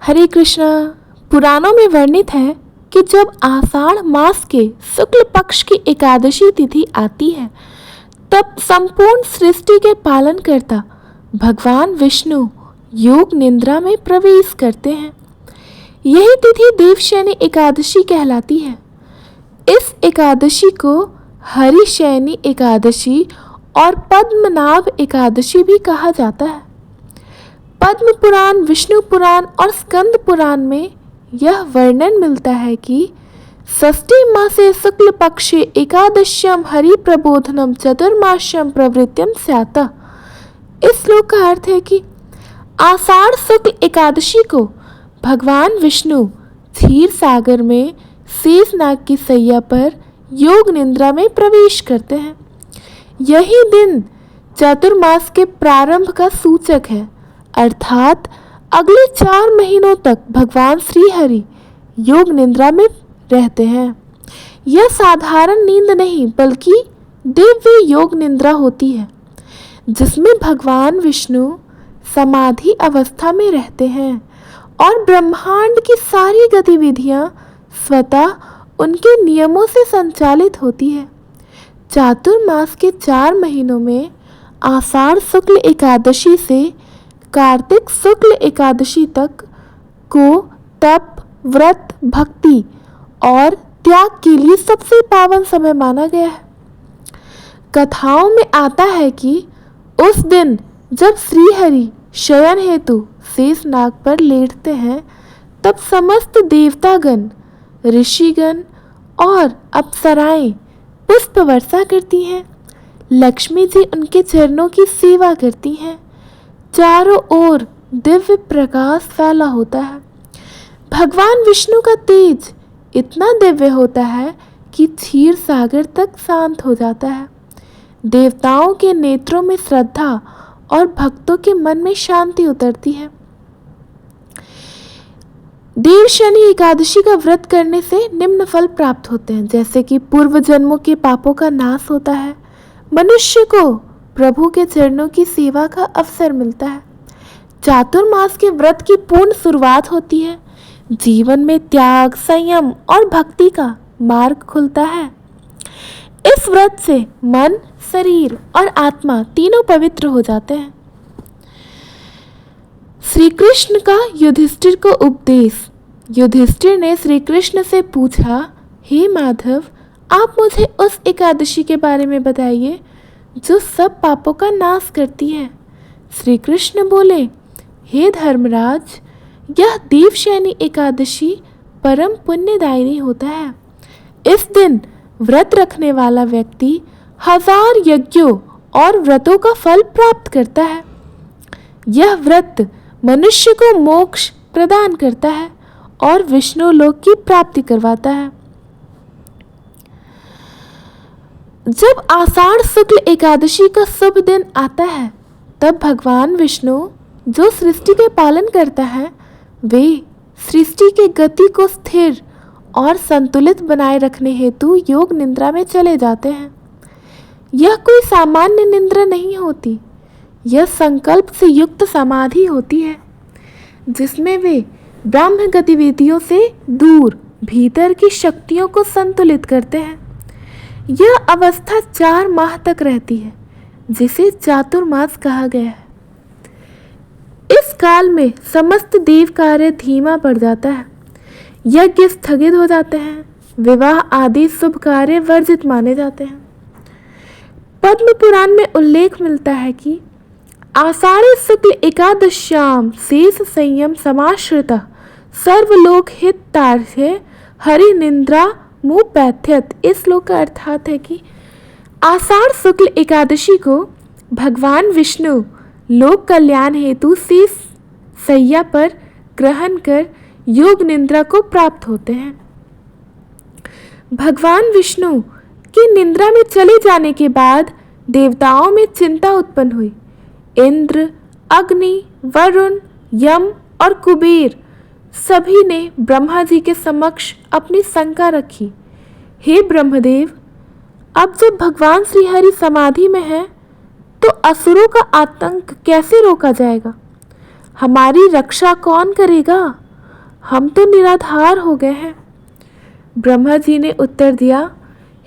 हरे कृष्णा। पुराणों में वर्णित है कि जब आषाढ़ मास के शुक्ल पक्ष की एकादशी तिथि आती है तब संपूर्ण सृष्टि के पालन करता भगवान विष्णु योग निद्रा में प्रवेश करते हैं। यही तिथि देवशयनी एकादशी कहलाती है। इस एकादशी को हरिशयनी एकादशी और पद्मनाभ एकादशी भी कहा जाता है। पद्म पुराण, विष्णु पुराण और स्कंद पुराण में यह वर्णन मिलता है कि षष्ठी मासे शुक्ल पक्षे एकादश्यम हरि प्रबोधनम चतुर्मास्यम प्रवृत्त्यम स्यात्। इस श्लोक का अर्थ है कि आषाढ़ शुक्ल एकादशी को भगवान विष्णु क्षीर सागर में शेषनाग की सैया पर योग निद्रा में प्रवेश करते हैं। यही दिन चातुर्मास के प्रारंभ का सूचक है, अर्थात अगले 4 महीनों तक भगवान श्री हरि योग निद्रा में रहते हैं। यह साधारण नींद नहीं बल्कि दिव्य योग निद्रा होती है जिसमें भगवान विष्णु समाधि अवस्था में रहते हैं और ब्रह्मांड की सारी गतिविधियां स्वतः उनके नियमों से संचालित होती है। चातुर्मास के 4 महीनों में आषाढ़ शुक्ल एकादशी से कार्तिक शुक्ल एकादशी तक को तप, व्रत, भक्ति और त्याग के लिए सबसे पावन समय माना गया है। कथाओं में आता है कि उस दिन जब श्री हरि शयन हेतु शेषनाग पर लेटते हैं तब समस्त देवतागण, ऋषिगण और अप्सराएं पुष्प वर्षा करती हैं। लक्ष्मी जी उनके चरणों की सेवा करती हैं। चारों ओर दिव्य प्रकाश फैला होता है। भगवान विष्णु का तेज इतना दिव्य होता है कि क्षीर सागर तक शांत हो जाता है। देवताओं के नेत्रों में श्रद्धा और भक्तों के मन में शांति उतरती है। देवशयनी एकादशी का व्रत करने से निम्न फल प्राप्त होते हैं, जैसे कि पूर्व जन्मों के पापों का नाश होता है, मनुष्य को प्रभु के चरणों की सेवा का अवसर मिलता है, चातुर्मास के व्रत की पूर्ण शुरुआत होती है, जीवन में त्याग, संयम और भक्ति का मार्ग खुलता है। इस व्रत से मन, शरीर और आत्मा तीनों पवित्र हो जाते हैं। श्री कृष्ण का युधिष्ठिर को उपदेश। युधिष्ठिर ने श्री कृष्ण से पूछा, हे माधव, आप मुझे उस एकादशी के बारे में बताइए जो सब पापों का नाश करती है। श्री कृष्ण बोले, हे धर्मराज, यह देवशयनी एकादशी परम पुण्यदायिनी होता है। इस दिन व्रत रखने वाला व्यक्ति 1000 यज्ञों और व्रतों का फल प्राप्त करता है। यह व्रत मनुष्य को मोक्ष प्रदान करता है और विष्णु लोक की प्राप्ति करवाता है। जब आषाढ़ शुक्ल एकादशी का शुभ दिन आता है तब भगवान विष्णु, जो सृष्टि के पालन करता है, वे सृष्टि के गति को स्थिर और संतुलित बनाए रखने हेतु योग निद्रा में चले जाते हैं। यह कोई सामान्य निद्रा नहीं होती, यह संकल्प से युक्त समाधि होती है जिसमें वे ब्रह्म गतिविधियों से दूर भीतर की शक्तियों को संतुलित करते हैं। यह अवस्था 4 माह तक रहती है जिसे चातुर्मास कहा गया है। इस काल में समस्त देव कार्य धीमा पड़ जाता है, यज्ञ स्थगित हो जाते हैं, विवाह आदि शुभ कार्य वर्जित माने जाते हैं। पद्म पुराण में उल्लेख मिलता है कि आषाढ़े शुक्ल एकादश्याम शेष संयम समाश्रिता सर्वलोक हितार्थे हरि निद्रा मुपैथ्यत। इस श्लोक का अर्थात है कि आषाढ़ शुक्ल एकादशी को भगवान विष्णु लोक कल्याण हेतु शेष सैया पर ग्रहण कर योग निद्रा को प्राप्त होते हैं। भगवान विष्णु की निद्रा में चले जाने के बाद देवताओं में चिंता उत्पन्न हुई। इंद्र, अग्नि, वरुण, यम और कुबेर सभी ने ब्रह्मा जी के समक्ष अपनी शंका रखी। हे ब्रह्मदेव, अब जब भगवान श्री हरि समाधि में हैं तो असुरों का आतंक कैसे रोका जाएगा? हमारी रक्षा कौन करेगा? हम तो निराधार हो गए हैं। ब्रह्मा जी ने उत्तर दिया,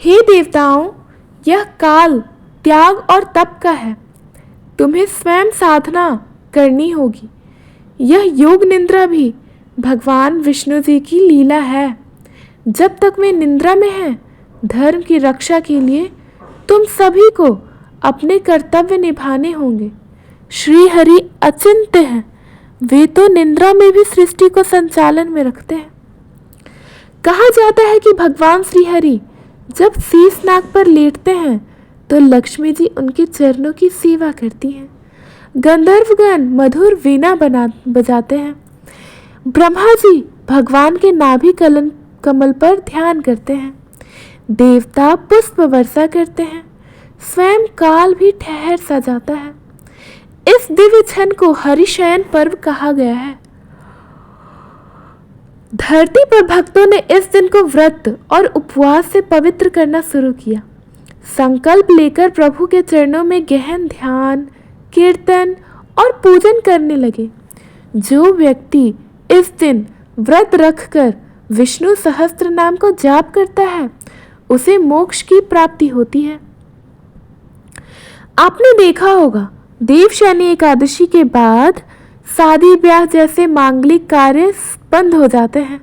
हे देवताओं, यह काल त्याग और तप का है। तुम्हें स्वयं साधना करनी होगी। यह योग निद्रा भी भगवान विष्णु जी की लीला है। जब तक वे निद्रा में हैं, धर्म की रक्षा के लिए तुम सभी को अपने कर्तव्य निभाने होंगे। श्री हरि अचिंत्य हैं, वे तो निद्रा में भी सृष्टि को संचालन में रखते हैं। कहा जाता है कि भगवान श्री हरि जब शीश नाग पर लेटते हैं तो लक्ष्मी जी उनके चरणों की सेवा करती हैं। गंधर्वगण मधुर वीणा बजाते हैं। ब्रह्मा जी भगवान के नाभि कमल पर ध्यान करते हैं। देवता पुष्प वर्षा करते हैं। स्वयं काल भी ठहर सा जाता है। इस दिव्य क्षण को हरिशयन पर्व कहा गया है। धरती पर भक्तों ने इस दिन को व्रत और उपवास से पवित्र करना शुरू किया। संकल्प लेकर प्रभु के चरणों में गहन ध्यान, कीर्तन और पूजन करने लगे। जो व्यक्ति इस दिन व्रत रखकर विष्णु सहस्त्र नाम को जाप करता है, उसे मोक्ष की प्राप्ति होती है। आपने देखा होगा, देवशयनी एकादशी के बाद शादी ब्याह जैसे मांगलिक कार्य बंद हो जाते हैं।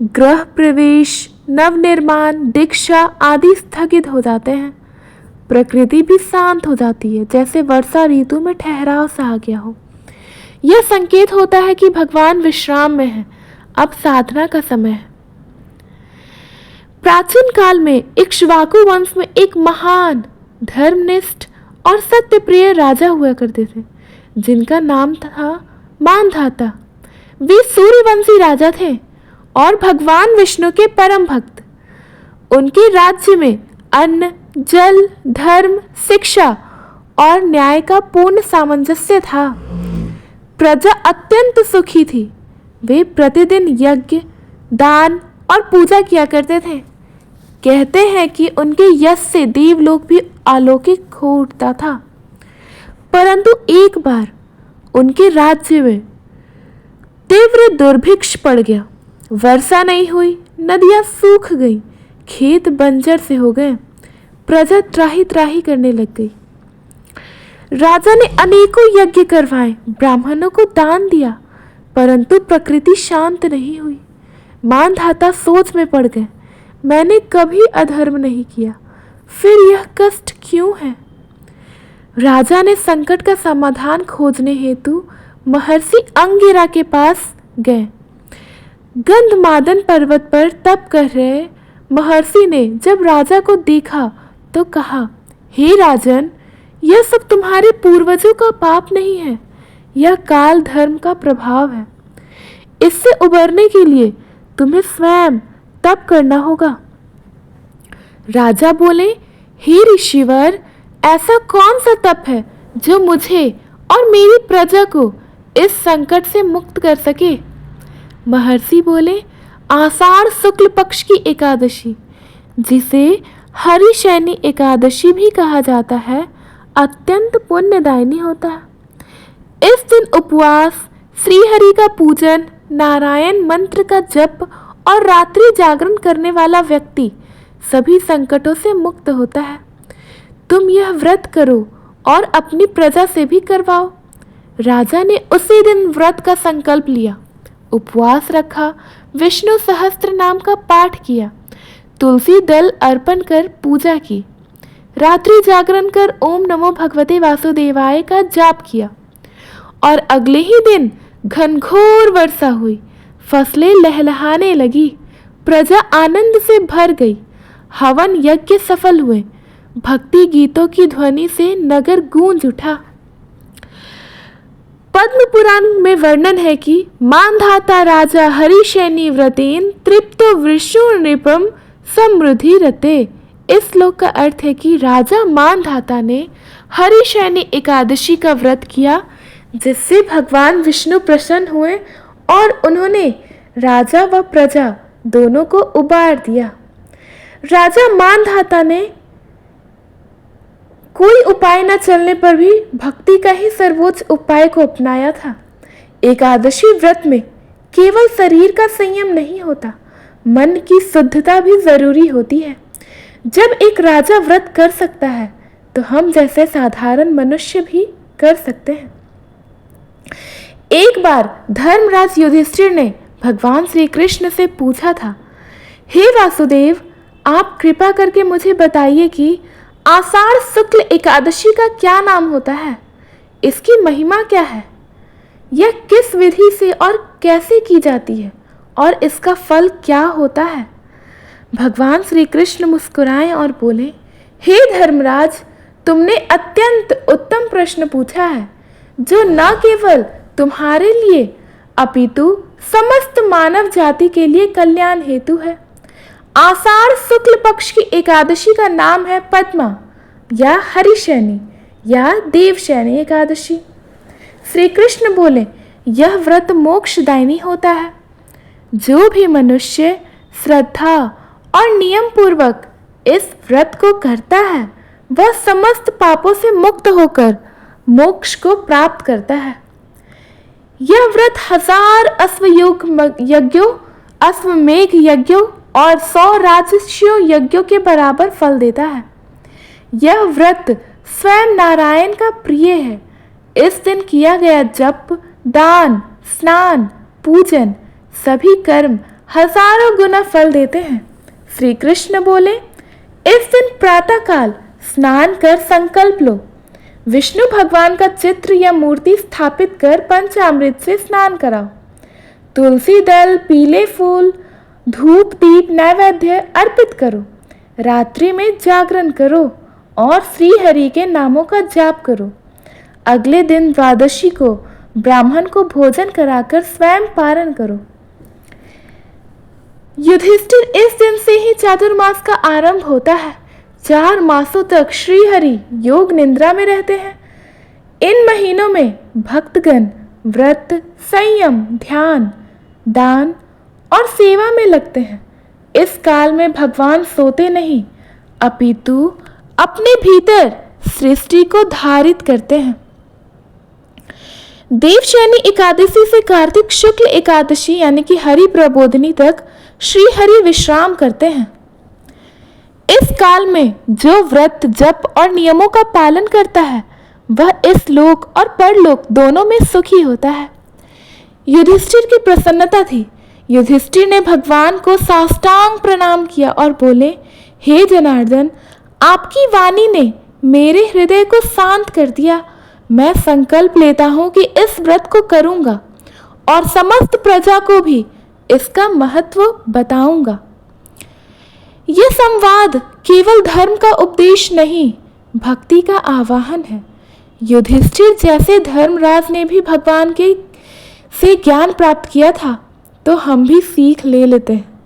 गृह प्रवेश, नवनिर्माण, दीक्षा आदि स्थगित हो जाते हैं। प्रकृति भी शांत हो जाती है, जैसे वर्षा ऋतु में ठहराव सा आ गया हो। यह संकेत होता है कि भगवान विश्राम में है, अब साधना का समय है। प्राचीन काल में इक्ष्वाकु वंश में एक महान धर्मनिष्ठ और सत्यप्रिय राजा हुआ करते थे, जिनका नाम था मानधाता। वे सूर्यवंशी राजा थे और भगवान विष्णु के परम भक्त। उनके राज्य में अन्न, जल, धर्म, शिक्षा और न्याय का पूर्ण सामंजस्य था। प्रजा अत्यंत सुखी थी। वे प्रतिदिन यज्ञ, दान और पूजा किया करते थे। कहते हैं कि उनके यश से देवलोक भी अलौकिक हो उठता था। परंतु एक बार उनके राज्य में तीव्र दुर्भिक्ष पड़ गया। वर्षा नहीं हुई, नदियां सूख गईं, खेत बंजर से हो गए। प्रजा त्राही त्राही करने लग गई। राजा ने अनेकों यज्ञ करवाए, ब्राह्मणों को दान दिया, परंतु प्रकृति शांत नहीं हुई। मानधाता सोच में पड़ गए, मैंने कभी अधर्म नहीं किया, फिर यह कष्ट क्यों है? राजा ने संकट का समाधान खोजने हेतु महर्षि अंगिरा के पास गए। गंधमादन पर्वत पर तप कर रहे महर्षि ने जब राजा को देखा तो कहा, हे राजन, यह सब तुम्हारे पूर्वजों का पाप नहीं है, यह काल धर्म का प्रभाव है। इससे उबरने के लिए तुम्हें स्वयं तप करना होगा। राजा बोले, हे ऋषिवर, ऐसा कौन सा तप है जो मुझे और मेरी प्रजा को इस संकट से मुक्त कर सके? महर्षि बोले, आषाढ़ शुक्ल पक्ष की एकादशी, जिसे हरिशयनी एकादशी भी कहा जाता है, अत्यंत पुण्यदायिनी होता है। इस दिन उपवास, श्री हरि का पूजन, नारायण मंत्र का जप और रात्रि जागरण करने वाला व्यक्ति सभी संकटों से मुक्त होता है। तुम यह व्रत करो और अपनी प्रजा से भी करवाओ। राजा ने उसी दिन व्रत का संकल्प लिया, उपवास रखा, विष्णु सहस्त्र नाम का पाठ किया, तुलसी दल अर्पण कर पूजा की, रात्रि जागरण कर ओम नमो भगवते वासुदेवाय का जाप किया और अगले ही दिन घनघोर वर्षा हुई। फसलें लहलहाने लगी, प्रजा आनंद से भर गई, हवन यज्ञ सफल हुए, भक्ति गीतों की ध्वनि से नगर गूंज उठा। पद्म पुराण में वर्णन है कि मानधाता राजा हरिशयनी व्रतेन तृप्तो विष्णु नृपम समृद्धि रते। इस श्लोक का अर्थ है कि राजा मानधाता ने हरिशयनी एकादशी का व्रत किया, जिससे भगवान विष्णु प्रसन्न हुए और उन्होंने राजा व प्रजा दोनों को उबार दिया। राजा मानधाता ने कोई उपाय न चलने पर भी भक्ति का ही सर्वोच्च उपाय को अपनाया था। एकादशी व्रत में केवल शरीर का संयम नहीं होता, मन की शुद्धता भी जरूरी होती है। जब एक राजा व्रत कर सकता है तो हम जैसे साधारण मनुष्य भी कर सकते हैं। एक बार धर्मराज युधिष्ठिर ने भगवान श्री कृष्ण से पूछा था, हे वासुदेव, आप कृपा करके मुझे बताइए कि आषाढ़ शुक्ल एकादशी का क्या नाम होता है, इसकी महिमा क्या है, यह किस विधि से और कैसे की जाती है और इसका फल क्या होता है। भगवान श्री कृष्ण मुस्कुराए और बोले, हे धर्मराज, तुमने अत्यंत उत्तम प्रश्न पूछा है जो न केवल तुम्हारे लिए अपितु समस्त मानव जाति के लिए कल्याण हेतु है। आषाढ़ शुक्ल पक्ष की एकादशी का नाम है पद्मा या हरिशैनी या देवशैनी एकादशी। श्री कृष्ण बोले, यह व्रत मोक्षदायिनी होता है। जो भी मनुष्य श्रद्धा और नियम पूर्वक इस व्रत को करता है वह समस्त पापों से मुक्त होकर मोक्ष को प्राप्त करता है। यह व्रत 1000 अश्वयोग यज्ञों, अश्वमेघ यज्ञों और 100 राजस्व यज्ञों के बराबर फल देता है। यह व्रत स्वयं नारायण का प्रिय है। इस दिन किया गया जप, दान, स्नान, पूजन सभी कर्म हजारों गुना फल देते हैं। श्री कृष्ण बोले, इस दिन प्रातःकाल स्नान कर संकल्प लो, विष्णु भगवान का चित्र या मूर्ति स्थापित कर पंचामृत से स्नान कराओ, तुलसी दल, पीले फूल, धूप दीप नैवेद्य अर्पित करो, रात्रि में जागरण करो और श्री हरि के नामों का जाप करो। अगले दिन द्वादशी को ब्राह्मण को भोजन कराकर स्वयं पारण करो। युधिष्ठिर, इस दिन से ही चातुर्मास का आरंभ होता है। 4 मासों तक श्री हरि योग निद्रा में रहते हैं। इन महीनों में भक्तगण व्रत, संयम, ध्यान, दान और सेवा में लगते हैं। इस काल में भगवान सोते नहीं अपितु अपने भीतर सृष्टि को धारित करते हैं। देवशैनी एकादशी से कार्तिक शुक्ल एकादशी यानी कि हरि प्रबोधनी तक श्री हरि विश्राम करते हैं। इस काल में जो व्रत, जप और नियमों का पालन करता है वह इस लोक और परलोक दोनों में सुखी होता है। युधिष्ठिर की प्रसन्नता थी। युधिष्ठिर ने भगवान को साष्टांग प्रणाम किया और बोले, हे जनार्दन, आपकी वाणी ने मेरे हृदय को शांत कर दिया। मैं संकल्प लेता हूँ कि इस व्रत को करूँगा और समस्त प्रजा को भी इसका महत्व बताऊंगा। यह संवाद केवल धर्म का उपदेश नहीं, भक्ति का आवाहन है। युधिष्ठिर जैसे धर्मराज ने भी भगवान के से ज्ञान प्राप्त किया था तो हम भी सीख ले लेते हैं।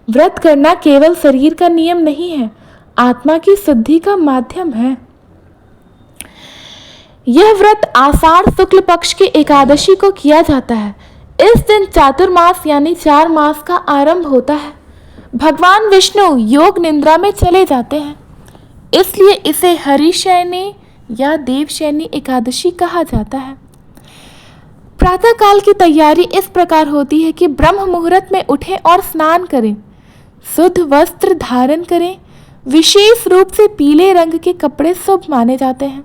व्रत करना केवल शरीर का नियम नहीं है, आत्मा की शुद्धि का माध्यम है। यह व्रत आषाढ़ शुक्ल पक्ष की एकादशी को किया जाता है। इस दिन चातुर्मास यानी 4 मास का आरंभ होता है। भगवान विष्णु योग निद्रा में चले जाते हैं, इसलिए इसे हरिशैनी या देवशैनी एकादशी कहा जाता है। प्रातःकाल की तैयारी इस प्रकार होती है कि ब्रह्म मुहूर्त में उठें और स्नान करें, शुद्ध वस्त्र धारण करें। विशेष रूप से पीले रंग के कपड़े शुभ माने जाते हैं।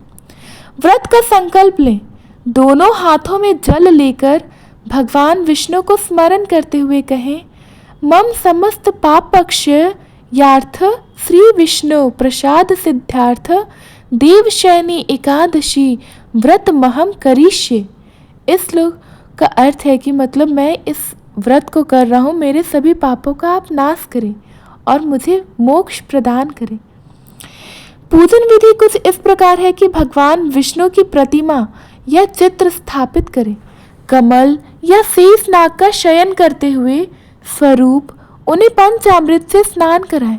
व्रत का संकल्प लें। दोनों हाथों में जल लेकर भगवान विष्णु को स्मरण करते हुए कहें, मम समस्त पाप यार्थ श्री विष्णु प्रसाद सिद्धार्थ देवशैनी एकादशी व्रत महम करिष्ये। इस श्लोक का अर्थ है कि मतलब मैं इस व्रत को कर रहा हूँ, मेरे सभी पापों का आप नाश करें और मुझे मोक्ष प्रदान करें। पूजन विधि कुछ इस प्रकार है कि भगवान विष्णु की प्रतिमा या चित्र स्थापित करें, कमल या शेष नाग का शयन करते हुए स्वरूप उन्हें पंचामृत से स्नान कराएं।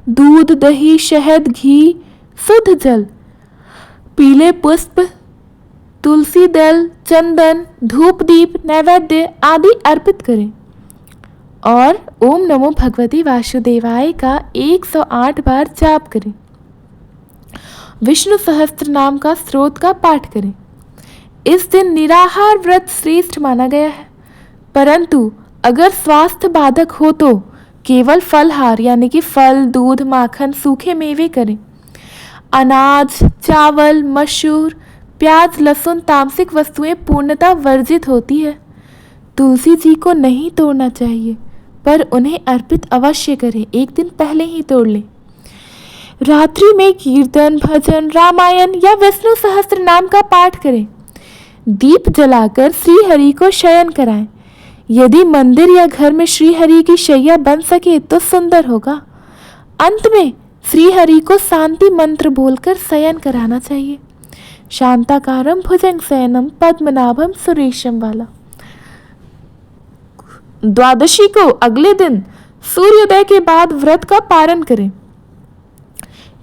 दूध, दही, शहद, घी, शुद्ध जल, पीले पुष्प, तुलसी दल, चंदन, धूप दीप नैवेद्य आदि अर्पित करें और ओम नमो भगवती वासुदेवाय का 108 बार जाप करें। विष्णु सहस्त्र नाम का स्तोत्र का पाठ करें। इस दिन निराहार व्रत श्रेष्ठ माना गया है। परंतु अगर स्वास्थ्य बाधक हो तो केवल फलहार यानी कि फल, दूध, माखन, सूखे मेवे करें। अनाज, चावल, मसूर, प्याज, लहसुन, तामसिक वस्तुएं पूर्णतः वर्जित होती है। तुलसी जी को नहीं तोड़ना चाहिए, पर उन्हें अर्पित अवश्य करें, एक दिन पहले ही तोड़ लें। रात्रि में कीर्तन, भजन, रामायण या विष्णु सहस्त्र नाम का पाठ करें। दीप जलाकर श्री हरि को शयन कराएं। यदि मंदिर या घर में श्री हरि की शैया बन सके तो सुंदर होगा। अंत में श्री हरि को शांति मंत्र बोलकर शयन कराना चाहिए। शांताकारम भुजंग शयनम पद्मनाभम सुरेशम वाला। द्वादशी को अगले दिन सूर्योदय के बाद व्रत का पारण करें।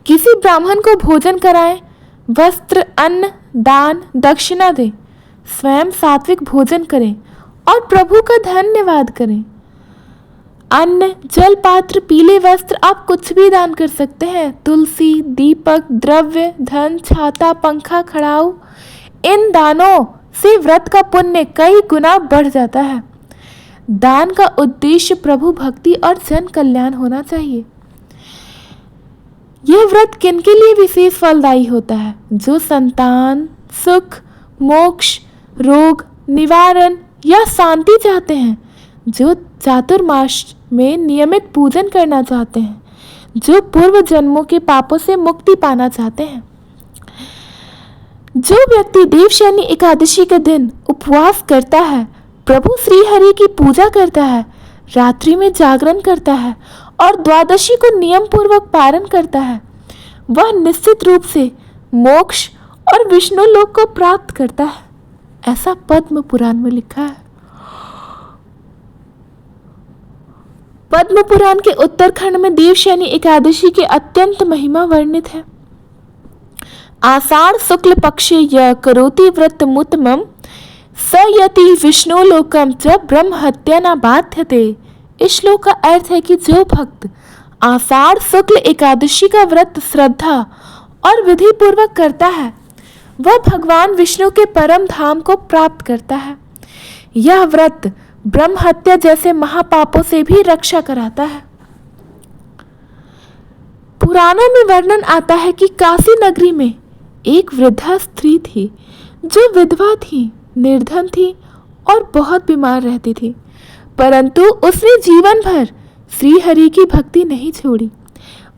किसी ब्राह्मण को भोजन कराएं, वस्त्र, अन्न, दान, दक्षिणा दें, स्वयं सात्विक भोजन करें और प्रभु का धन्यवाद करें। अन्न, जल पात्र, पीले वस्त्र, आप कुछ भी दान कर सकते हैं। तुलसी, दीपक, द्रव्य, धन, छाता, पंखा, खड़ाऊ, इन दानों से व्रत का पुण्य कई गुना बढ़ जाता है। दान का उद्देश्य प्रभु भक्ति और जन कल्याण होना चाहिए। यह व्रत किनके लिए विशेष फलदायी होता है? जो संतान, सुख, मोक्ष, रोग निवारण या शांति चाहते हैं, जो चातुर्मास में नियमित पूजन करना चाहते हैं, जो पूर्व जन्मों के पापों से मुक्ति पाना चाहते हैं। जो व्यक्ति देवशयनी एकादशी के दिन उपवास करता है, प्रभु श्री हरि की पूजा करता है, रात्रि में जागरण करता है और द्वादशी को नियम पूर्वक पारण करता है, वह निश्चित रूप से मोक्ष और विष्णु लोक को प्राप्त करता है, ऐसा पद्म पुराण में लिखा है। पद्म पुराण के उत्तरखंड में देवशयनी एकादशी की अत्यंत महिमा वर्णित है। आषाढ़ शुक्ल पक्षे य करोति व्रतमुत्तमं स यति विष्णु लोकम च ब्रह्म हत्या न बाध्यते। इस श्लोक का अर्थ है कि जो भक्त आषाढ़ शुक्ल एकादशी का व्रत श्रद्धा और विधि पूर्वक करता है, वह भगवान विष्णु के परम धाम को प्राप्त करता है। यह व्रत ब्रह्म हत्या जैसे महापापों से भी रक्षा कराता है। पुराणों में वर्णन आता है कि काशी नगरी में एक वृद्धा स्त्री थी जो विधवा थी, निर्धन थी और बहुत बीमार रहती थी, परंतु उसने जीवन भर श्री हरि की भक्ति नहीं छोड़ी।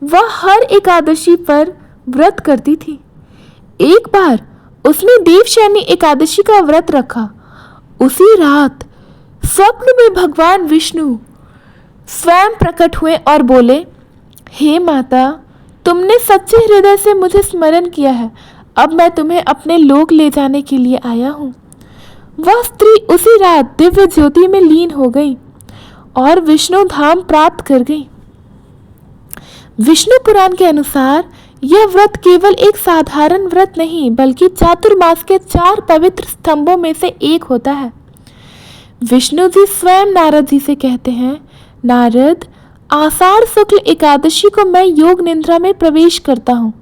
वह हर एकादशी पर व्रत करती थी। एक बार उसने देवशयनी एकादशी का व्रत रखा। उसी रात स्वप्न में भगवान विष्णु स्वयं प्रकट हुए और बोले, हे माता, तुमने सच्चे हृदय से मुझे स्मरण किया है, अब मैं तुम्हें अपने लोक ले जाने के लिए आया हूँ। वह स्त्री उसी रात दिव्य ज्योति में लीन हो गई और विष्णु धाम प्राप्त कर गई। विष्णु पुराण के अनुसार यह व्रत केवल एक साधारण व्रत नहीं, बल्कि चातुर्मास के 4 पवित्र स्तंभों में से एक होता है। विष्णु जी स्वयं नारद जी से कहते हैं, नारद, आषाढ़ शुक्ल एकादशी को मैं योग निद्रा में प्रवेश करता हूँ।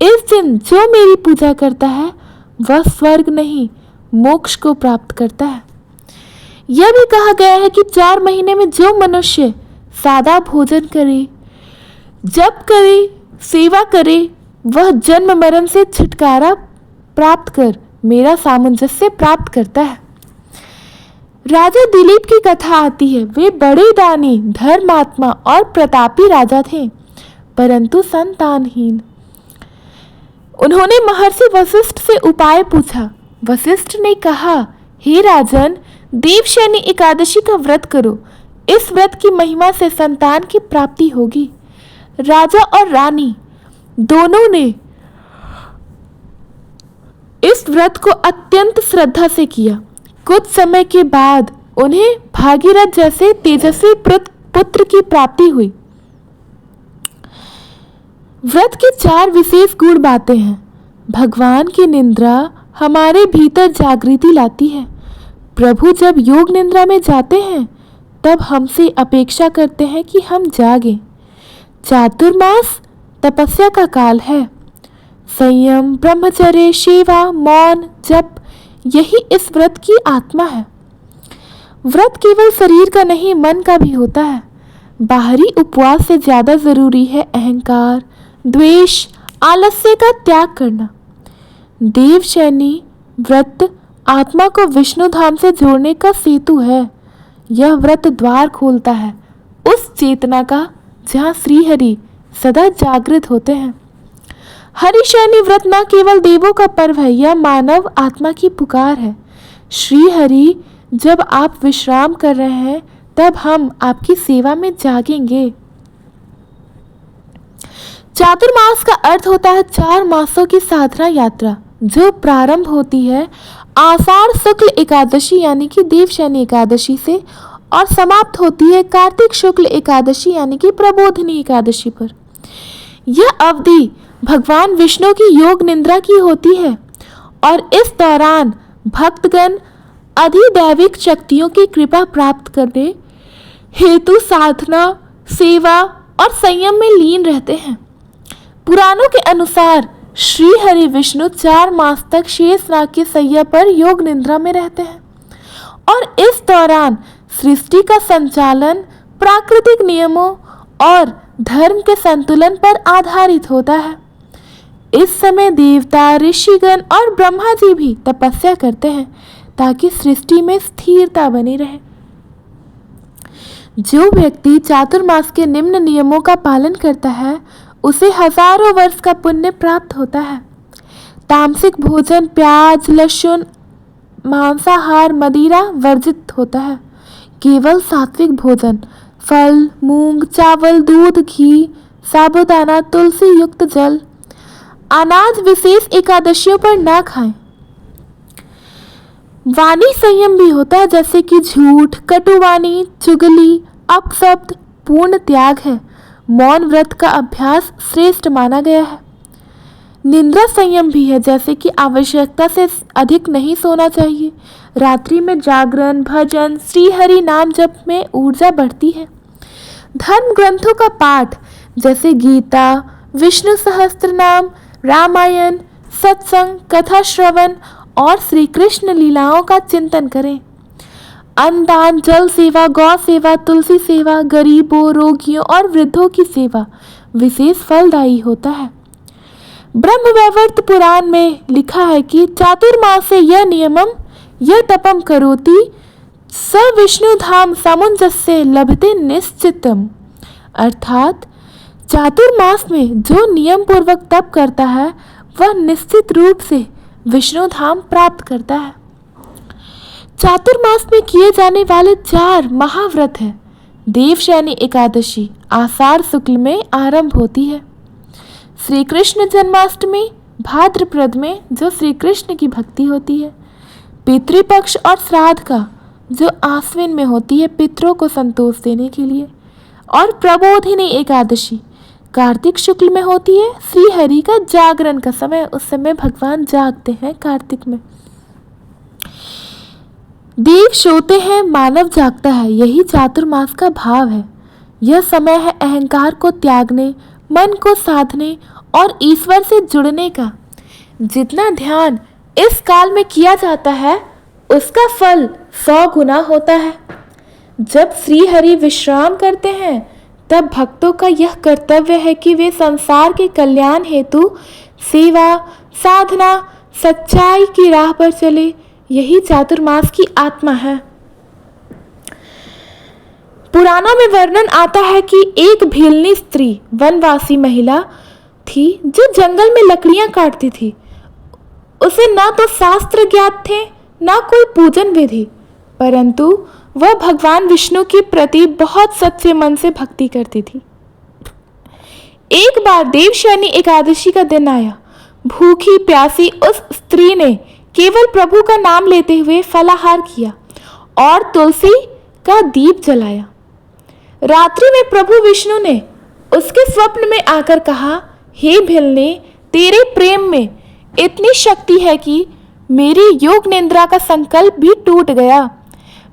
इस दिन जो मेरी पूजा करता है वह स्वर्ग नहीं, मोक्ष को प्राप्त करता है। यह भी कहा गया है कि 4 महीने में जो मनुष्य सादा भोजन करे, जप करे, सेवा करे, वह जन्म मरण से छुटकारा प्राप्त कर मेरा सामंजस्य प्राप्त करता है। राजा दिलीप की कथा आती है। वे बड़े दानी, धर्मात्मा और प्रतापी राजा थे, परंतु संतानहीन। उन्होंने महर्षि वशिष्ठ से उपाय पूछा। वशिष्ठ ने कहा, हे राजन, देवशयनी एकादशी का व्रत करो। इस व्रत की महिमा से संतान की प्राप्ति होगी। राजा और रानी दोनों ने इस व्रत को अत्यंत श्रद्धा से किया। कुछ समय के बाद उन्हें भागीरथ जैसे तेजस्वी पुत्र की प्राप्ति हुई। व्रत की 4 विशेष गुण बातें हैं। भगवान की निद्रा हमारे भीतर जागृति लाती है। प्रभु जब योग निद्रा में जाते हैं तब हमसे अपेक्षा करते हैं कि हम जागें। चातुर्मास तपस्या का काल है। संयम, ब्रह्मचर्य, सेवा, मौन, जप, यही इस व्रत की आत्मा है। व्रत केवल शरीर का नहीं, मन का भी होता है। बाहरी उपवास से ज्यादा जरूरी है अहंकार, द्वेष, आलस्य का त्याग करना। देवशयनी व्रत आत्मा को विष्णु धाम से जोड़ने का सेतु है। यह व्रत द्वार खोलता है उस चेतना का जहाँ श्रीहरि सदा जागृत होते हैं। हरिशयनी व्रत न केवल देवों का पर्व है, यह मानव आत्मा की पुकार है। श्रीहरि, जब आप विश्राम कर रहे हैं तब हम आपकी सेवा में जागेंगे। चातुर्मास का अर्थ होता है 4 मासों की साधना यात्रा, जो प्रारंभ होती है आषाढ़ शुक्ल एकादशी यानी कि देवशयनी एकादशी से और समाप्त होती है कार्तिक शुक्ल एकादशी यानी कि प्रबोधिनी एकादशी पर। यह अवधि भगवान विष्णु की योग निद्रा की होती है और इस दौरान भक्तगण अधिदैविक शक्तियों की कृपा प्राप्त करने हेतु साधना, सेवा और संयम में लीन रहते हैं। पुराणों के अनुसार श्री हरि विष्णु 4 मास तक शेषनाग की सैया पर योग निद्रा में रहते हैं और इस दौरान सृष्टि का संचालन प्राकृतिक नियमों और धर्म के संतुलन पर आधारित होता है। इस समय देवता, ऋषिगण और ब्रह्मा जी भी तपस्या करते हैं ताकि सृष्टि में स्थिरता बनी रहे। जो व्यक्ति चातुर्मास के निम्न नियमों का पालन करता है उसे हजारों वर्ष का पुण्य प्राप्त होता है। तामसिक भोजन, प्याज, लहसुन, मांसाहार, मदिरा वर्जित होता है। केवल सात्विक भोजन, फल, मूंग, चावल, दूध, घी, साबूदाना, तुलसी युक्त जल, अनाज विशेष एकादशियों पर ना खाएं। वाणी संयम भी होता है, जैसे कि झूठ, कटुवाणी, चुगली, अपशब्द पूर्ण त्याग है। मौन व्रत का अभ्यास श्रेष्ठ माना गया है। निंद्रा संयम भी है, जैसे कि आवश्यकता से अधिक नहीं सोना चाहिए। रात्रि में जागरण, भजन, श्रीहरि नाम जप में ऊर्जा बढ़ती है। धर्म ग्रंथों का पाठ जैसे गीता, विष्णु सहस्त्रनाम, रामायण, सत्संग, कथा श्रवण और श्री कृष्ण लीलाओं का चिंतन करें। अन्नदान, जल सेवा, गौ सेवा, तुलसी सेवा, गरीबों, रोगियों और वृद्धों की सेवा विशेष फलदायी होता है। ब्रह्मवैवर्त पुराण में लिखा है कि चातुर्मास से यह नियमम यह तपम करोति स विष्णु धाम सामुंजस्य लभते निश्चितम, अर्थात चातुर्मास में जो नियम पूर्वक तप करता है वह निश्चित रूप से विष्णु धाम प्राप्त करता है। चातुर्मास में किए जाने वाले 4 महाव्रत हैं। देवशयनी एकादशी आषाढ़ शुक्ल में आरंभ होती है। श्री कृष्ण जन्माष्टमी भाद्रपद में, जो श्री कृष्ण की भक्ति होती है। पितृपक्ष और श्राद्ध का, जो आश्विन में होती है पितरों को संतोष देने के लिए। और प्रबोधिनी एकादशी कार्तिक शुक्ल में होती है। श्री हरि का जागरण का समय, उस समय भगवान जागते हैं कार्तिक में। देव सोते हैं, मानव जागता है, यही चातुर्मास का भाव है। यह समय है अहंकार को त्यागने, मन को साधने और ईश्वर से जुड़ने का। जितना ध्यान इस काल में किया जाता है उसका फल 100 गुना होता है। जब श्री हरि विश्राम करते हैं तब भक्तों का यह कर्तव्य है कि वे संसार के कल्याण हेतु सेवा, साधना, सच्चाई की राह पर चले। यही चातुर्मास की आत्मा है। पुराणों में वर्णन आता है कि एक भीलनी स्त्री, वनवासी महिला थी जो जंगल में लकड़ियां काटती थी। उसे न तो शास्त्र ज्ञात थे न कोई पूजन विधि, परंतु वह भगवान विष्णु के प्रति बहुत सच्चे मन से भक्ति करती थी। एक बार देवशयनी एकादशी का दिन आया। भूखी प्यासी उस स्त्री ने केवल प्रभु का नाम लेते हुए फलाहार किया और तुलसी का दीप जलाया। रात्रि में प्रभु विष्णु ने उसके स्वप्न में आकर कहा, हे भिलने, तेरे प्रेम में इतनी शक्ति है कि मेरी योग निद्रा का संकल्प भी टूट गया।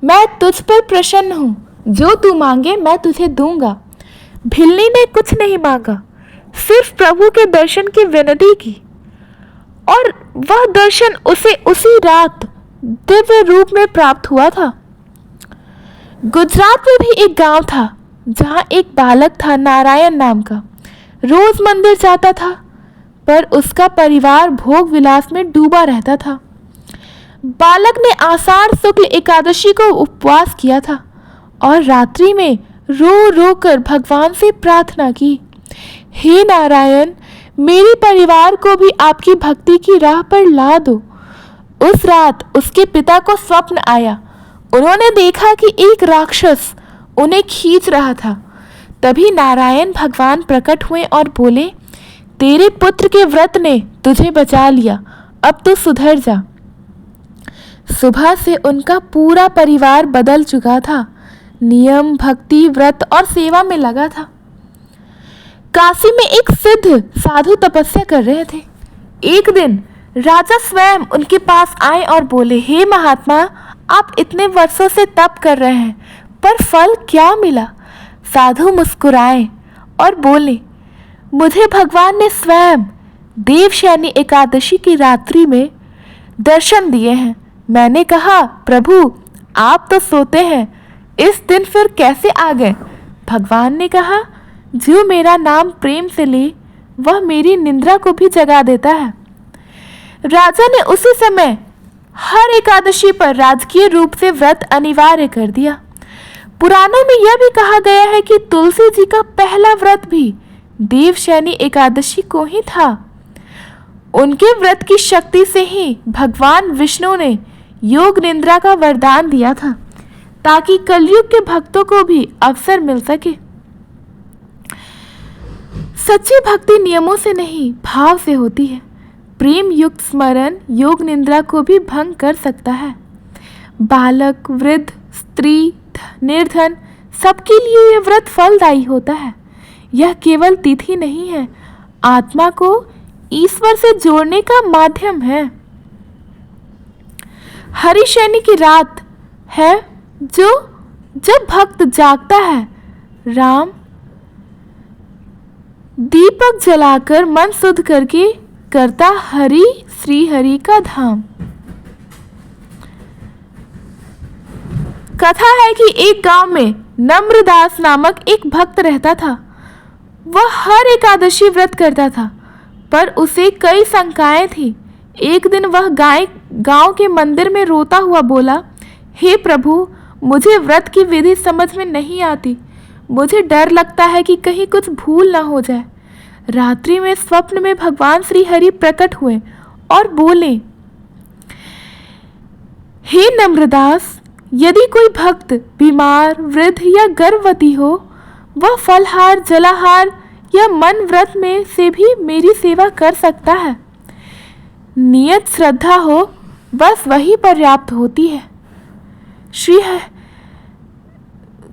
मैं तुझ पर प्रसन्न हूँ, जो तू मांगे मैं तुझे दूंगा। भिलनी ने कुछ नहीं मांगा, सिर्फ प्रभु के दर्शन की विनती की और वह दर्शन उसे उसी रात दिव्य रूप में प्राप्त हुआ था। गुजरात में भी एक गांव था जहां एक बालक था नारायण नाम का। रोज मंदिर जाता था, पर उसका परिवार भोग विलास में डूबा रहता था। बालक ने आषाढ़ शुक्ल एकादशी को उपवास किया था और रात्रि में रो रो कर भगवान से प्रार्थना की, हे नारायण, मेरे परिवार को भी आपकी भक्ति की राह पर ला दो। उस रात उसके पिता को स्वप्न आया। उन्होंने देखा कि एक राक्षस उन्हें खींच रहा था। तभी नारायण भगवान प्रकट हुए और बोले, तेरे पुत्र के व्रत ने तुझे बचा लिया, अब तो सुधर जा। सुबह से उनका पूरा परिवार बदल चुका था। नियम, भक्ति, व्रत और सेवा में लगा था। काशी में एक सिद्ध साधु तपस्या कर रहे थे। एक दिन राजा स्वयं उनके पास आए और बोले, हे महात्मा, आप इतने वर्षों से तप कर रहे हैं, पर फल क्या मिला? साधु मुस्कुराए और बोले, मुझे भगवान ने स्वयं देवशयनी एकादशी की रात्रि में दर्शन दिए हैं। मैंने कहा, प्रभु आप तो सोते हैं, इस दिन फिर कैसे आ गए? भगवान ने कहा, जो मेरा नाम प्रेम से ले वह मेरी निंद्रा को भी जगा देता है। राजा ने उसी समय हर एकादशी पर राजकीय रूप से व्रत अनिवार्य कर दिया। पुराणों में यह भी कहा गया है कि तुलसी जी का पहला व्रत भी देवशयनी एकादशी को ही था। उनके व्रत की शक्ति से ही भगवान विष्णु ने योग निद्रा का वरदान दिया था, ताकि कलयुग के भक्तों को भी अवसर मिल सके। सच्ची भक्ति नियमों से नहीं, भाव से होती है। प्रेम युक्त स्मरण योग निद्रा को भी भंग कर सकता है। बालक, वृद्ध, स्त्री, निर्धन, सबके लिए यह व्रत फलदायी होता है। यह केवल तिथि नहीं है, आत्मा को ईश्वर से जोड़ने का माध्यम है। हरिशयनी की रात है जब भक्त जागता है, राम दीपक जलाकर मन शुद्ध करके करता हरि श्री हरि का धाम। कथा है कि एक गांव में नम्रदास नामक एक भक्त रहता था। वह हर एकादशी व्रत करता था, पर उसे कई शंकाएं थी। एक दिन वह गांव के मंदिर में रोता हुआ बोला, हे प्रभु, मुझे व्रत की विधि समझ में नहीं आती। मुझे डर लगता है कि कहीं कुछ भूल ना हो जाए। रात्रि में स्वप्न में भगवान श्री हरि प्रकट हुए और बोले, हे नम्रदास, यदि कोई भक्त बीमार, वृद्ध या गर्भवती हो, वह फलहार, जलाहार या मन व्रत में से भी मेरी सेवा कर सकता है। नियत श्रद्धा हो, बस वही पर्याप्त होती है।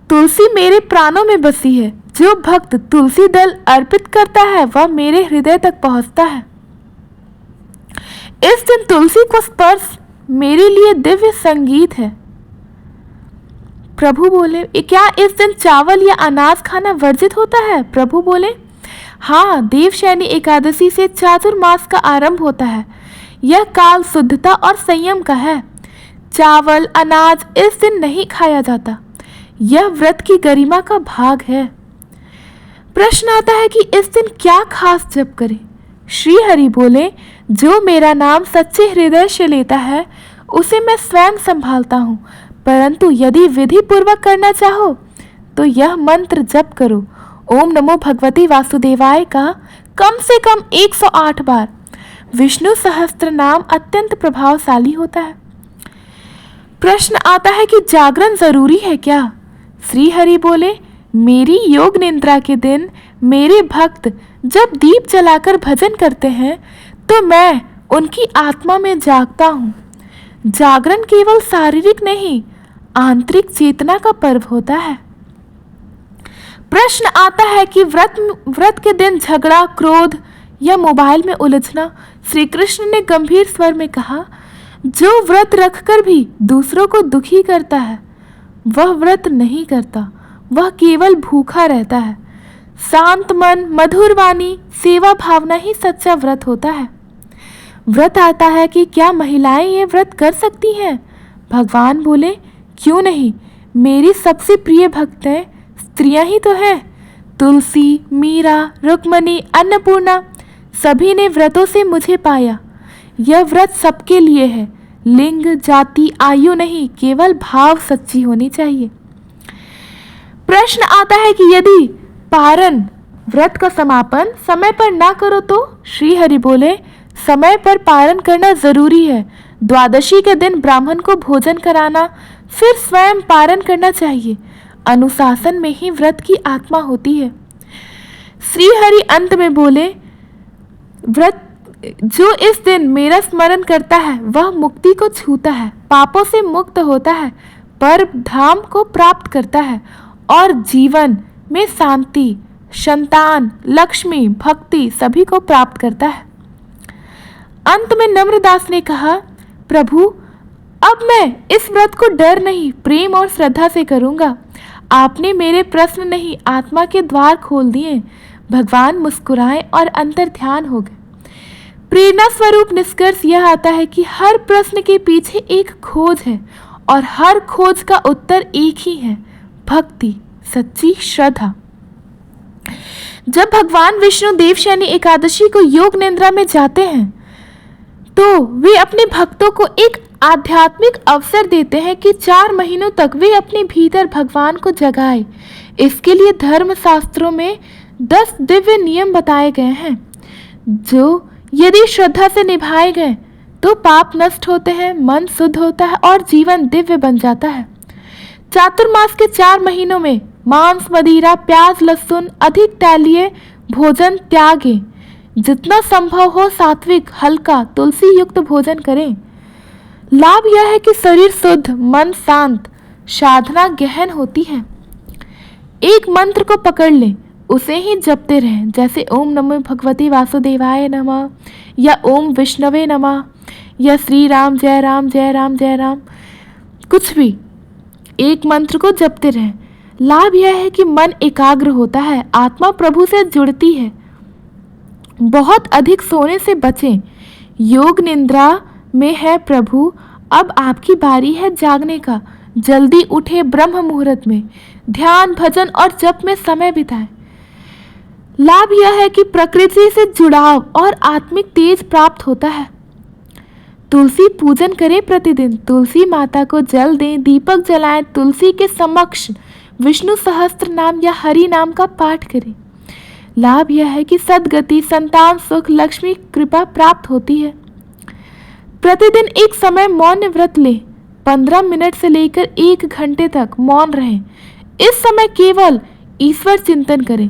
तुलसी मेरे प्राणों में बसी है। जो भक्त तुलसी दल अर्पित करता है वह मेरे हृदय तक पहुंचता है। इस दिन तुलसी को स्पर्श मेरे लिए दिव्य संगीत है। प्रभु बोले, क्या इस दिन चावल या अनाज खाना वर्जित होता है? प्रभु बोले, हाँ, देवशयनी एकादशी से चातुर्मास का आरंभ होता है। यह काल शुद्धता और संयम का है। चावल, अनाज इस दिन नहीं खाया जाता। यह व्रत की गरिमा का भाग है। प्रश्न आता है कि इस दिन क्या खास जप करें? श्री हरि बोले, जो मेरा नाम सच्चे हृदय से लेता है उसे मैं स्वयं संभालता हूँ, परंतु यदि विधि पूर्वक करना चाहो तो यह मंत्र जप करो, ओम नमो भगवते वासुदेवाय का कम से कम 108 बार। विष्णु सहस्त्र नाम अत्यंत प्रभावशाली होता है। प्रश्न आता है कि जागरण जरूरी है क्या? श्री हरि बोले, मेरी योग निद्रा के दिन मेरे भक्त जब दीप जलाकर भजन करते हैं तो मैं उनकी आत्मा में जागता हूँ। जागरण केवल शारीरिक नहीं, आंतरिक चेतना का पर्व होता है। प्रश्न आता है कि व्रत के दिन झगड़ा, क्रोध या मोबाइल में उलझना। श्री कृष्ण ने गंभीर स्वर में कहा, जो व्रत रखकर भी दूसरों को दुखी करता है वह व्रत नहीं करता, वह केवल भूखा रहता है। शांत मन, मधुर वाणी, सेवा भावना ही सच्चा व्रत होता है। व्रत आता है कि क्या महिलाएं ये व्रत कर सकती हैं? भगवान बोले, क्यों नहीं, मेरी सबसे प्रिय भक्तें स्त्रियां ही तो हैं। तुलसी, मीरा, रुक्मणी, अन्नपूर्णा सभी ने व्रतों से मुझे पाया। यह व्रत सबके लिए है। लिंग, जाति, आयु नहीं, केवल भाव सच्ची होनी चाहिए। प्रश्न आता है कि यदि पारण व्रत का समापन समय पर ना करो तो? श्री हरि बोले, समय पर पारण करना जरूरी है। द्वादशी के दिन ब्राह्मण को भोजन कराना, फिर स्वयं पारण करना चाहिए। अनुशासन में ही व्रत की आत्मा होती है। श्री हरि अंत में बोले, व्रत जो इस दिन मेरा स्मरण करता है वह मुक्ति को छूता है, पापों से मुक्त होता है, पर धाम को प्राप्त करता है और जीवन में शांति, संतान, लक्ष्मी, भक्ति सभी को प्राप्त करता है। अंत में नम्रदास ने कहा, प्रभु अब मैं इस व्रत को डर नहीं, प्रेम और श्रद्धा से करूंगा। आपने मेरे प्रश्न नहीं, आत्मा के द्वार खोल दिए। भगवान मुस्कुराए और अंतर ध्यान हो गए। प्रेरणा स्वरूप निष्कर्ष यह आता है कि हर प्रश्न के पीछे एक खोज है और हर खोज का उत्तर एक ही है, भक्ति, सच्ची श्रद्धा। जब भगवान विष्णु देवशयनी एकादशी को योग निद्रा में जाते हैं तो वे अपने भक्तों को एक आध्यात्मिक अवसर देते हैं कि 4 महीनों तक वे अपने भीतर भगवान को जगाए। इसके लिए धर्म शास्त्रों में 10 दिव्य नियम बताए गए हैं, जो यदि श्रद्धा से निभाए गए तो पाप नष्ट होते हैं, मन शुद्ध होता है और जीवन दिव्य बन जाता है। चातुर्मास के 4 महीनों में मांस, मदिरा, प्याज, लहसुन, अधिक तैलीय भोजन त्यागें। जितना संभव हो सात्विक, हल्का, तुलसी युक्त भोजन करें। लाभ यह है कि शरीर शुद्ध, मन शांत, साधना गहन होती है। एक मंत्र को पकड़ लें, उसे ही जपते रहें, जैसे ओम नमो भगवते वासुदेवाय नमः या ओम विष्णवे नमः या श्री राम जय राम जय राम जय राम, कुछ भी एक मंत्र को जपते रहें। लाभ यह है कि मन एकाग्र होता है, आत्मा प्रभु से जुड़ती है। बहुत अधिक सोने से बचें। योग निद्रा में है प्रभु, अब आपकी बारी है जागने का। जल्दी उठे, ब्रह्म मुहूर्त में ध्यान, भजन और जप में समय बिताएं। लाभ यह है कि प्रकृति से जुड़ाव और आत्मिक तेज प्राप्त होता है। तुलसी पूजन करें प्रतिदिन। तुलसी माता को जल दें, दीपक जलाएं, तुलसी के समक्ष विष्णु सहस्त्र नाम या हरि नाम का पाठ करें। लाभ यह है कि सद्गति, संतान सुख, लक्ष्मी कृपा प्राप्त होती है। प्रतिदिन एक समय मौन व्रत लें। 15 मिनट से लेकर 1 घंटे तक मौन रहें। इस समय केवल ईश्वर चिंतन करें।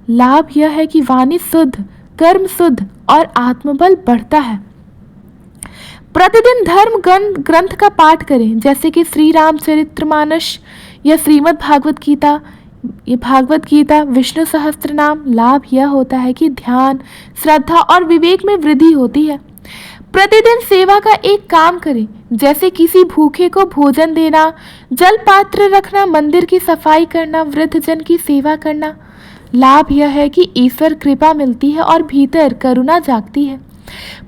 लाभ यह है कि वाणी शुद्ध, कर्म शुद्ध और आत्मबल बढ़ता है। प्रतिदिन धर्म ग्रंथ का पाठ करें, जैसे कि श्री रामचरितमानस या श्रीमद् भागवत गीता। ये भागवत गीता, विष्णु सहस्त्र नाम। लाभ यह होता है कि ध्यान, श्रद्धा और विवेक में वृद्धि होती है। प्रतिदिन सेवा का एक काम करें, जैसे किसी भूखे को भोजन देना, जल पात्र रखना, मंदिर की सफाई करना, वृद्धजन की सेवा करना। लाभ यह है कि ईश्वर कृपा मिलती है और भीतर करुणा जागती है।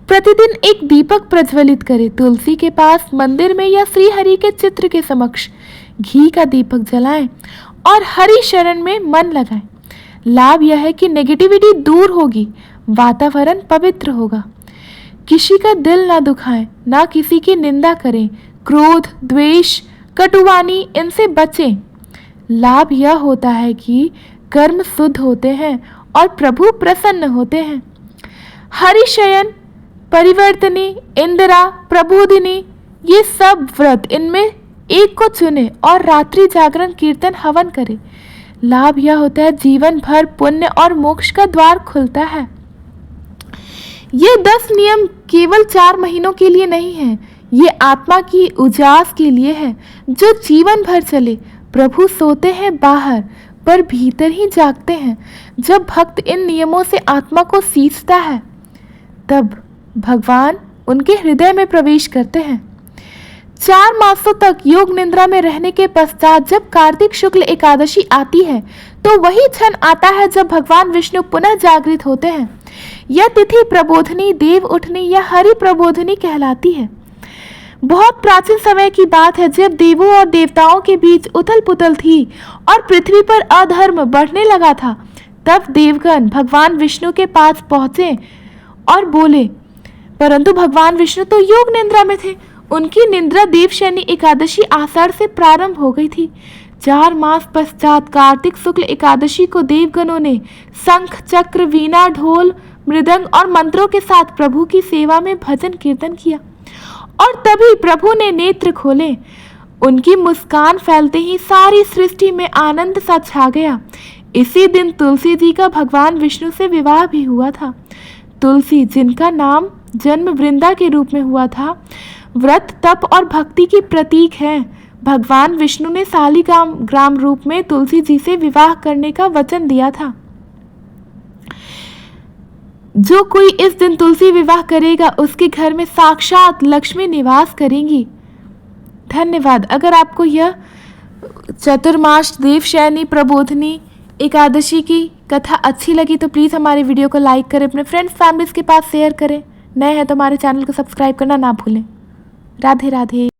प्रतिदिन एक दीपक प्रज्वलित करें, तुलसी के पास, मंदिर में या श्री हरि के चित्र के समक्ष घी का दीपक जलाएं और हरि शरण में मन लगाएं। लाभ यह है कि नेगेटिविटी दूर होगी, वातावरण पवित्र होगा। किसी का दिल ना दुखाएं, ना किसी की निंदा करें। क्रोध, द्वेष, कटुवाणी इनसे बचें। लाभ यह होता है कि कर्म शुद्ध होते हैं और प्रभु प्रसन्न होते हैं। हरिशयन, परिवर्तनी, इंदिरा, प्रबोधिनी, ये सब व्रत, इनमें एक को चुने और रात्रि जागरण, कीर्तन, हवन करें। लाभ यह होता है जीवन भर पुण्य और मोक्ष का द्वार खुलता है। ये 10 नियम केवल 4 महीनों के लिए नहीं है, ये आत्मा की उजास के लिए है, जो जीवन भर चले। प्रभु सोते हैं बाहर पर भीतर ही जागते हैं। जब भक्त इन नियमों से आत्मा को सींचता है तब भगवान उनके हृदय में प्रवेश करते हैं। 4 मासों तक योग निद्रा में रहने के पश्चात जब कार्तिक शुक्ल एकादशी आती है तो वही क्षण आता है जब भगवान विष्णु पुनः जागृत होते हैं। यह तिथि प्रबोधनी, देव उठनी या हरि प्रबोधनी कहलाती है। बहुत प्राचीन समय की बात है, जब देवों और देवताओं के बीच उथल पुथल थी और पृथ्वी पर अधर्म बढ़ने लगा था। तब देवगण भगवान विष्णु के पास पहुंचे और बोले, परंतु भगवान विष्णु तो योग निद्रा में थे। उनकी निद्रा देवशयनी एकादशी आषाढ़ से प्रारंभ हो गई थी। 4 मास पश्चात कार्तिक शुक्ल एकादशी को देवगणों ने शंख, चक्र, वीणा, ढोल, मृदंग और मंत्रों के साथ प्रभु की सेवा में भजन कीर्तन किया और तभी प्रभु ने नेत्र खोले। उनकी मुस्कान फैलते ही सारी सृष्टि में आनंद सा छा गया। इसी दिन तुलसी जी का भगवान विष्णु से विवाह भी हुआ था। तुलसी, जिनका नाम जन्म वृंदा के रूप में हुआ था, व्रत, तप और भक्ति की प्रतीक है। भगवान विष्णु ने शालिग्राम रूप में तुलसी जी से विवाह करने का वचन दिया था। जो कोई इस दिन तुलसी विवाह करेगा, उसके घर में साक्षात लक्ष्मी निवास करेंगी। धन्यवाद। अगर आपको यह चतुर्मास देवशयनी प्रबोधिनी एकादशी की कथा अच्छी लगी तो प्लीज़ हमारे वीडियो को लाइक करें, अपने फ्रेंड्स फैमिलीज़ के पास शेयर करें। नए हैं तो हमारे चैनल को सब्सक्राइब करना ना भूलें। राधे राधे।